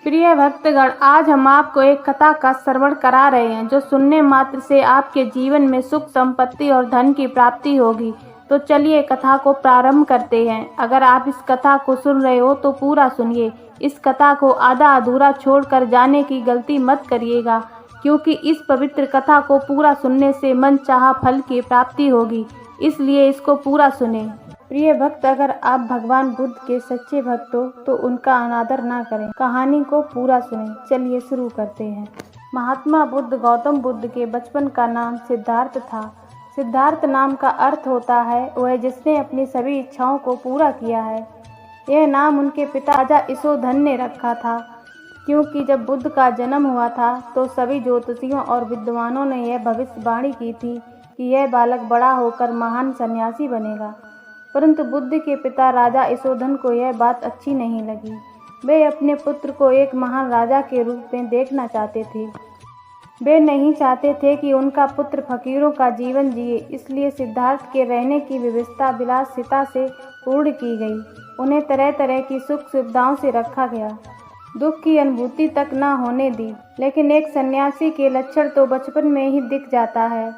प्रिय भक्तगण, आज हम आपको एक कथा का श्रवण करा रहे हैं जो सुनने मात्र से आपके जीवन में सुख, संपत्ति और धन की प्राप्ति होगी। तो चलिए कथा को प्रारंभ करते हैं। अगर आप इस कथा को सुन रहे हो तो पूरा सुनिए। इस कथा को आधा अधूरा छोड़कर जाने की गलती मत करिएगा, क्योंकि इस पवित्र कथा को पूरा सुनने से मन चाहा फल की प्राप्ति होगी, इसलिए इसको पूरा सुने। प्रिय भक्त, अगर आप भगवान बुद्ध के सच्चे भक्त हो तो उनका अनादर ना करें। कहानी को पूरा सुनें। चलिए शुरू करते हैं। महात्मा बुद्ध गौतम बुद्ध के बचपन का नाम सिद्धार्थ था। सिद्धार्थ नाम का अर्थ होता है वह जिसने अपनी सभी इच्छाओं को पूरा किया है। यह नाम उनके पिता राजा यशोधन ने रखा था, क्योंकि जब बुद्ध का जन्म हुआ था तो सभी ज्योतिषियों और विद्वानों ने यह भविष्यवाणी की थी कि यह बालक बड़ा होकर महान सन्यासी बनेगा। परंतु बुद्ध के पिता राजा यशोधन को यह बात अच्छी नहीं लगी। वे अपने पुत्र को एक महान राजा के रूप में देखना चाहते थे। वे नहीं चाहते थे कि उनका पुत्र फकीरों का जीवन जिए, इसलिए सिद्धार्थ के रहने की व्यवस्था विलासिता से पूर्ण की गई। उन्हें तरह तरह की सुख सुविधाओं से रखा गया, दुख की अनुभूति तक न होने दी। लेकिन एक सन्यासी के लक्षण तो बचपन में ही दिख जाता है।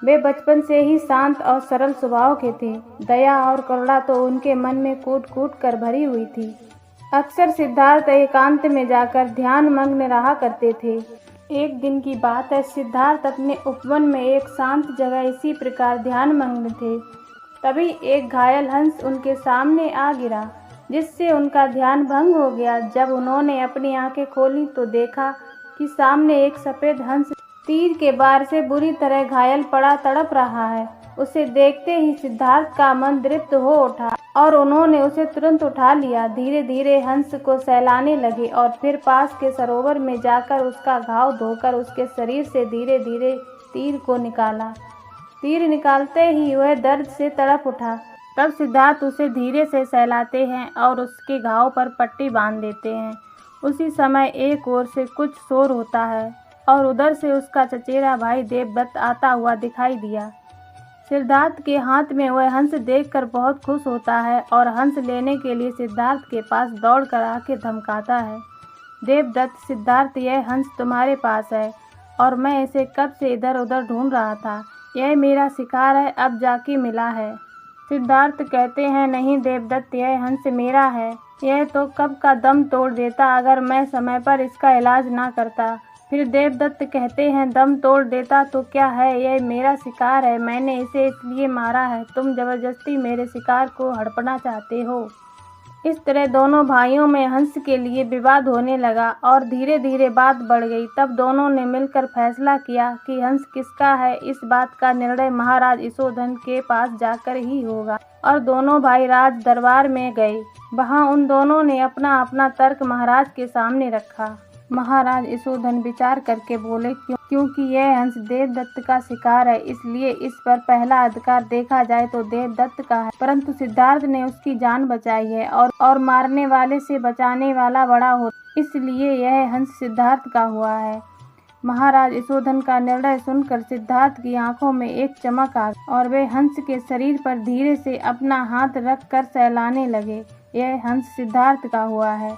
वे बचपन से ही शांत और सरल स्वभाव के थे। दया और करुणा तो उनके मन में कूट कूट कर भरी हुई थी। अक्सर सिद्धार्थ एकांत में जाकर ध्यान मग्न रहा करते थे। एक दिन की बात है, सिद्धार्थ अपने उपवन में एक शांत जगह इसी प्रकार ध्यान मग्न थे। तभी एक घायल हंस उनके सामने आ गिरा, जिससे उनका ध्यान भंग हो गया। जब उन्होंने अपनी आंखें खोली तो देखा कि सामने एक सफ़ेद हंस तीर के वार से बुरी तरह घायल पड़ा तड़प रहा है। उसे देखते ही सिद्धार्थ का मन तृप्त हो उठा और उन्होंने उसे तुरंत उठा लिया। धीरे धीरे हंस को सहलाने लगे और फिर पास के सरोवर में जाकर उसका घाव धोकर उसके शरीर से धीरे धीरे तीर को निकाला। तीर निकालते ही वह दर्द से तड़प उठा। तब सिद्धार्थ उसे धीरे से सहलाते हैं और उसके घाव पर पट्टी बांध देते हैं। उसी समय एक ओर से कुछ शोर होता है और उधर से उसका चचेरा भाई देवदत्त आता हुआ दिखाई दिया। सिद्धार्थ के हाथ में वह हंस देखकर बहुत खुश होता है और हंस लेने के लिए सिद्धार्थ के पास दौड़कर आके धमकाता है। देवदत्त, सिद्धार्थ, यह हंस तुम्हारे पास है और मैं इसे कब से इधर उधर ढूंढ रहा था। यह मेरा शिकार है, अब जाके मिला है। सिद्धार्थ कहते हैं, नहीं देवदत्त, यह हंस मेरा है। यह तो कब का दम तोड़ देता अगर मैं समय पर इसका इलाज ना करता। फिर देवदत्त कहते हैं, दम तोड़ देता तो क्या है, यह मेरा शिकार है, मैंने इसे इसलिए मारा है। तुम जबरदस्ती मेरे शिकार को हड़पना चाहते हो। इस तरह दोनों भाइयों में हंस के लिए विवाद होने लगा और धीरे धीरे बात बढ़ गई। तब दोनों ने मिलकर फैसला किया कि हंस किसका है, इस बात का निर्णय महाराज यशोधन के पास जाकर ही होगा। और दोनों भाई राज दरबार में गए। वहाँ उन दोनों ने अपना अपना तर्क महाराज के सामने रखा। महाराज यशोधन विचार करके बोले, क्योंकि यह हंस देवदत्त का शिकार है, इसलिए इस पर पहला अधिकार देखा जाए तो देवदत्त का है। परंतु सिद्धार्थ ने उसकी जान बचाई है और मारने वाले से बचाने वाला बड़ा होता, इसलिए यह हंस सिद्धार्थ का हुआ है। महाराज यशोधन का निर्णय सुनकर सिद्धार्थ की आंखों में एक चमक आ गई और वे हंस के शरीर पर धीरे से अपना हाथ रख कर सहलाने लगे। यह हंस सिद्धार्थ का हुआ है।